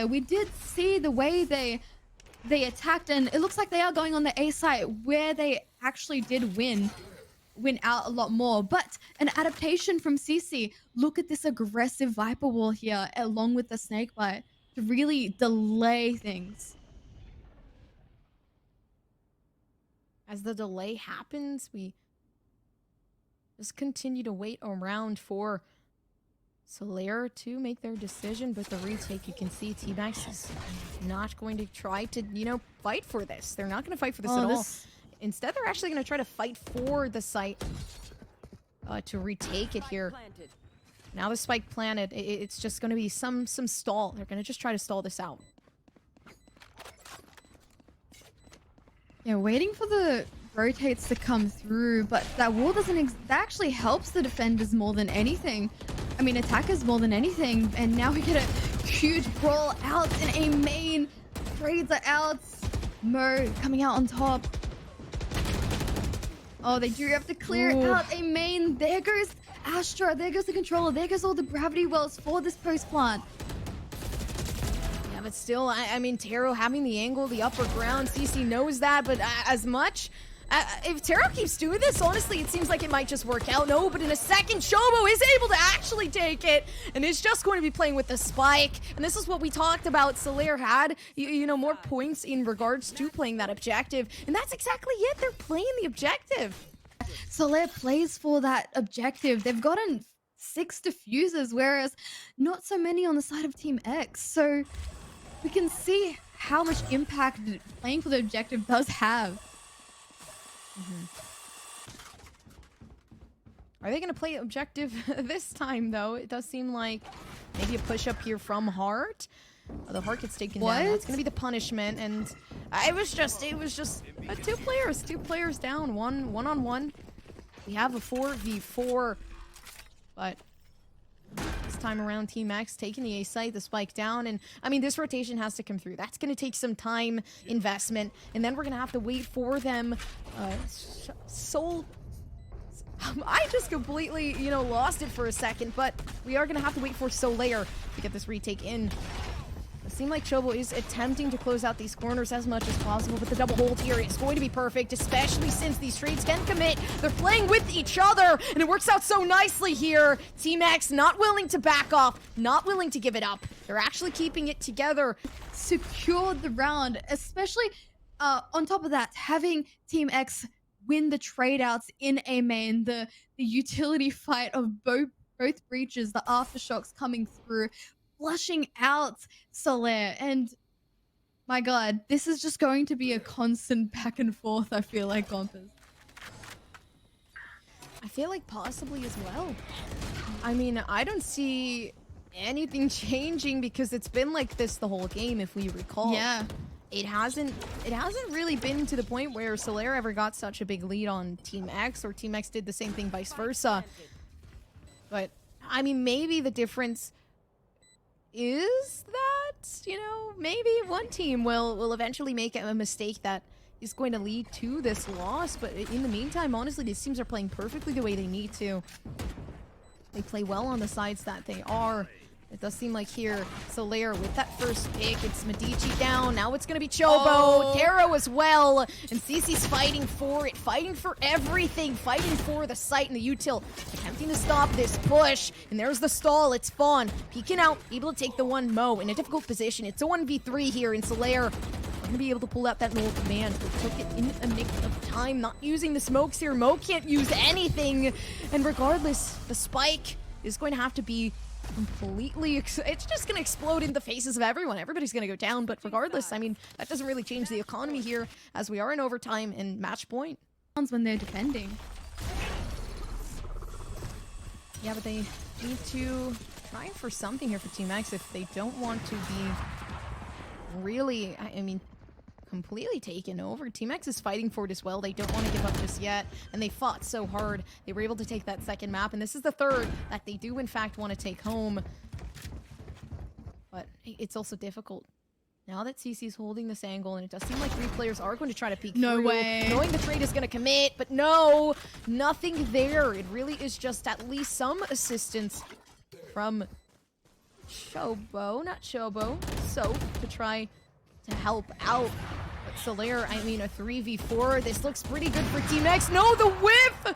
We did see the way they attacked, and it looks like they are going on the A site where they actually did win out a lot more. But an adaptation from CC. Look at this aggressive Viper Wall here along with the Snake Bite to really delay things. As the delay happens, we just continue to wait around for SLR to make their decision, but the retake, you can see TMX is not going to try to, fight for this. They're not going to fight for this at all. Instead, they're actually going to try to fight for the site to retake it here. Now the spike planted, it's just going to be some stall. They're going to just try to stall this out. Yeah, waiting for the rotates to come through, but that wall doesn't that actually helps the defenders more than anything. I mean, attackers more than anything. And now we get a huge brawl out in a main. Trades are out. Mo coming out on top. Oh, they do have to clear out a main. There goes Astra. There goes the controller. There goes all the gravity wells for this post plant. Yeah, but still, I mean, Taro having the angle, the upper ground. CC knows that, but as much... if Taro keeps doing this, honestly, it seems like it might just work out. No, but in a second, Shobo is able to actually take it, and is just going to be playing with the spike. And this is what we talked about. SLR had, more points in regards to playing that objective, and that's exactly it. They're playing the objective. SLR plays for that objective. They've gotten 6 diffusers, whereas not so many on the side of Team X. So we can see how much impact playing for the objective does have. Are they going to play objective this time, though? It does seem like maybe a push up here from Heart. The Heart gets taken down. That's going to be the punishment, and it was just two players down, one on one. We have a 4v4, but this time around, Team X taking the A site, the spike down, and I mean, this rotation has to come through. That's going to take some time, investment, and then we're going to have to wait for them. I just completely, lost it for a second, but we are going to have to wait for SLR to get this retake in. It seems like Chobo is attempting to close out these corners as much as possible, but the double hold here is going to be perfect, especially since these trades can commit. They're playing with each other, and it works out so nicely here. Team X not willing to back off, not willing to give it up. They're actually keeping it together. Secured the round, especially on top of that, having Team X win the trade outs in a main, the utility fight of both breaches, the aftershocks coming through, flushing out SLR, and my god, this is just going to be a constant back and forth, I feel like, Gompers. I feel like possibly as well. I mean, I don't see anything changing because it's been like this the whole game, if we recall. Yeah. It hasn't really been to the point where SLR ever got such a big lead on Team X, or Team X did the same thing vice versa. But, I mean, maybe the difference is that, maybe one team will eventually make a mistake that is going to lead to this loss. But in the meantime, honestly, these teams are playing perfectly the way they need to. They play well on the sides that they are. It does seem like here, SLR with that first pick, it's Medici down. Now it's going to be Chobo, Taro as well. And CC's fighting for it, fighting for everything, fighting for the site and the util. Attempting to stop this push. And there's the stall, it's Fawn. Peeking out, able to take the one. Mo in a difficult position. It's a 1v3 here, and SLR going to be able to pull out that null command. They took it in a nick of time, not using the smokes here. Mo can't use anything. And regardless, the spike is going to have to be completely, it's just gonna explode in the faces of everyone. Everybody's gonna go down, but regardless, I mean, that doesn't really change the economy here, as we are in overtime and match point. When they're defending. Yeah, but they need to try for something here for Team X if they don't want to be really, I mean, completely taken over. Team X is fighting for it as well. They don't want to give up just yet, and they fought so hard. They were able to take that second map, and this is the third that they do in fact want to take home. But it's also difficult. Now that CC's holding this angle, and it does seem like 3 players are going to try to peek No through, way. knowing the trade is going to commit, but no, nothing there. It really is just at least some assistance from not Chobo, Soap, to try to help out. But SLR, I mean, a 3v4, this looks pretty good for Team X. No, the whiff!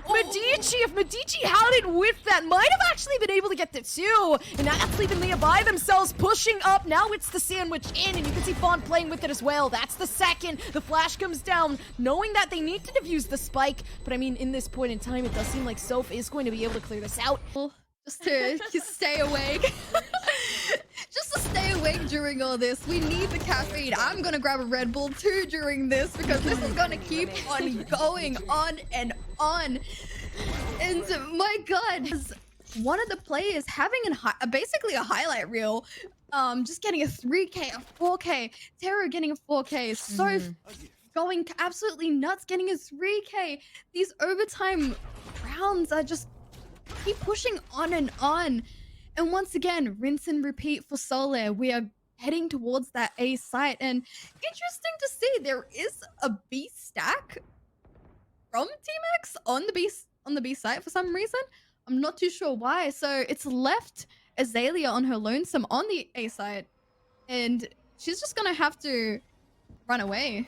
Medici, if Medici hadn't whiffed that, might have actually been able to get the 2. And now that's leaving EMEA by themselves, pushing up. Now it's the sandwich in, and you can see Fawn playing with it as well. That's the second. The flash comes down, knowing that they need to defuse the spike. But I mean, in this point in time, it does seem like Soph is going to be able to clear this out. Just to stay awake. Just to stay awake during all this. We need the caffeine. I'm gonna grab a Red Bull too during this because this is gonna keep on going on and on. And my God, one of the players having basically a highlight reel, just getting a 3K, a 4K, Terror getting a 4K, so going absolutely nuts, getting a 3K. These overtime rounds are just keep pushing on and on. And once again, rinse and repeat for SLR. We are heading towards that A site. And interesting to see, there is a B stack from Team X on the B site for some reason. I'm not too sure why. So it's left Azalea on her lonesome on the A site. And she's just gonna have to run away.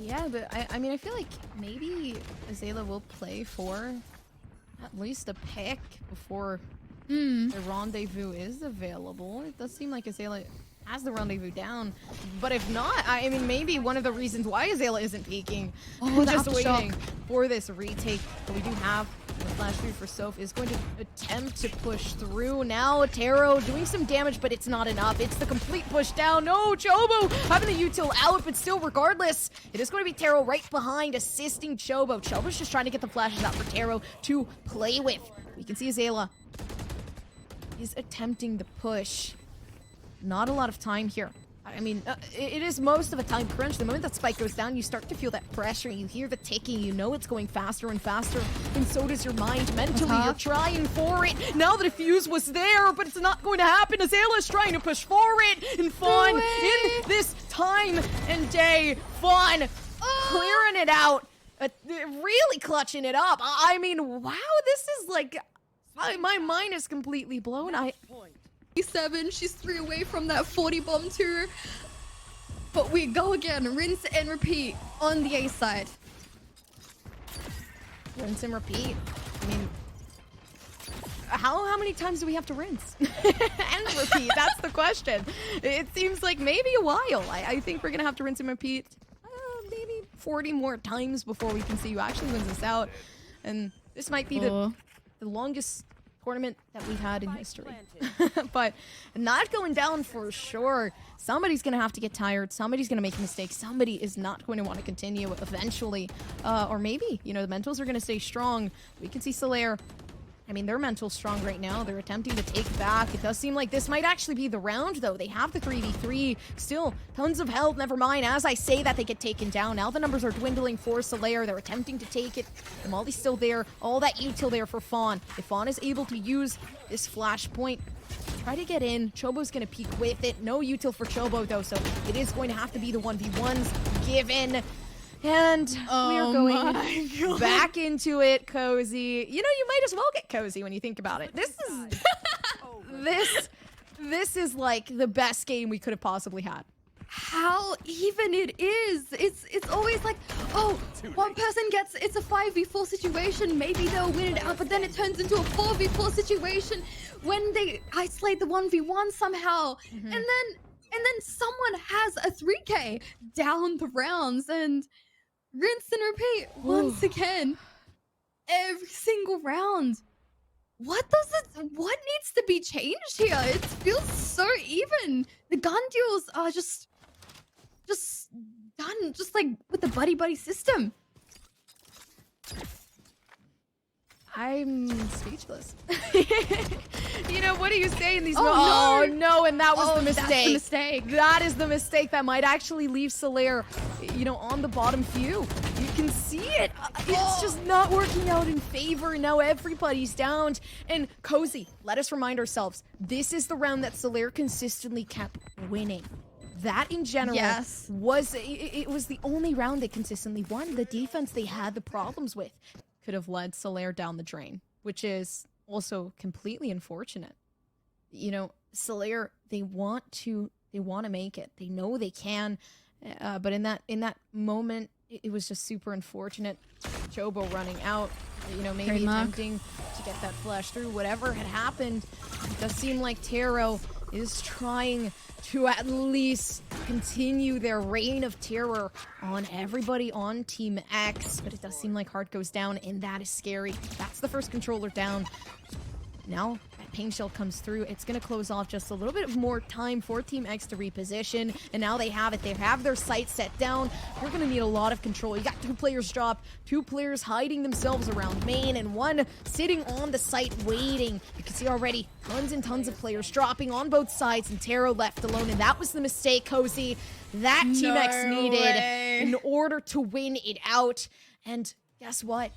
Yeah, but I mean, I feel like maybe Azalea will play for at least a pick before the rendezvous is available. It does seem like Azalea has the rendezvous down, but if not, I mean, maybe one of the reasons why Azalea isn't peeking, just waiting for this retake. But we do have the flash through for Soph is going to attempt to push through. Now Taro doing some damage, but it's not enough. It's the complete push down. No, Chobo having the util out, but still, regardless, it is going to be Taro right behind, assisting Chobo. Chobo's just trying to get the flashes out for Taro to play with. We can see Azalea is attempting the push. Not a lot of time here. I mean, it is most of a time crunch. The moment that spike goes down, you start to feel that pressure. You hear the ticking. You know it's going faster and faster. And so does your mind. Mentally, you're trying for it. Now the defuse was there, but it's not going to happen. Azalea is trying to push for it. And Fawn, in this time and day, Fawn clearing it out. Really clutching it up. I mean, wow, this is like... my mind is completely blown. 7, she's 3 away from that 40 bomb too. But we go again, rinse and repeat on the A side. Rinse and repeat. I mean, how many times do we have to rinse and repeat? That's the question. It seems like maybe a while. I think we're gonna have to rinse and repeat maybe 40 more times before we can see who actually wins this out. And this might be the longest tournament that we've had in history. But not going down for sure. Somebody's gonna have to get tired. Somebody's gonna make a mistake. Somebody is not going to want to continue eventually. Or maybe, you know, the mentals are gonna stay strong. We can see SLR. I mean, they're mental strong right now. They're attempting to take back. It does seem like this might actually be the round, though. They have the 3v3. Still, tons of health. Never mind. As I say that, they get taken down. Now the numbers are dwindling for SLR. They're attempting to take it. The Molly's still there. All that util there for Fawn. If Fawn is able to use this flashpoint, try to get in. Chobo's going to peek with it. No util for Chobo, though, so it is going to have to be the 1v1s given. And we're going back into it, Cozy. You know, you might as well get cozy when you think about it. This is this is like the best game we could have possibly had. How even it is. It's always like, oh, one person gets, it's a 5v4 situation, maybe they'll win it out, but then it turns into a 4v4 situation when they isolate the 1v1 somehow. And then someone has a 3K down the rounds, and rinse and repeat once again. Every single round. What needs to be changed here? It feels so even. The gun duels are just done, just like with the buddy system. I'm speechless. You know, what do you say in these Oh, moments? no. Oh, no, and that was the mistake. That's the mistake. That is the mistake that might actually leave SLR, you know, on the bottom few. You can see it. It's just not working out in favor. Now everybody's downed. And Cozy, let us remind ourselves, this is the round that SLR consistently kept winning. That in general was it was the only round they consistently won. The defense they had the problems with could have led SLR down the drain, which is also completely unfortunate. You know, SLR, they want to make it. They know they can, but in that moment, it was just super unfortunate. Chobo running out, you know, maybe attempting to get that flash through. Whatever had happened, it does seem like Taro is trying to at least continue their reign of terror on everybody on Team X, but it does seem like Heart goes down, and that is scary. That's the first controller down. Now, that Pain Shell comes through. It's going to close off just a little bit more time for Team X to reposition, and now they have it. They have their sights set down. You're going to need a lot of control. You got 2 players drop, 2 players hiding themselves around main, and 1 sitting on the site waiting. You can see already tons and tons of players dropping on both sides, and Taro left alone, and that was the mistake, Cozy, that Team X needed in order to win it out. And guess what?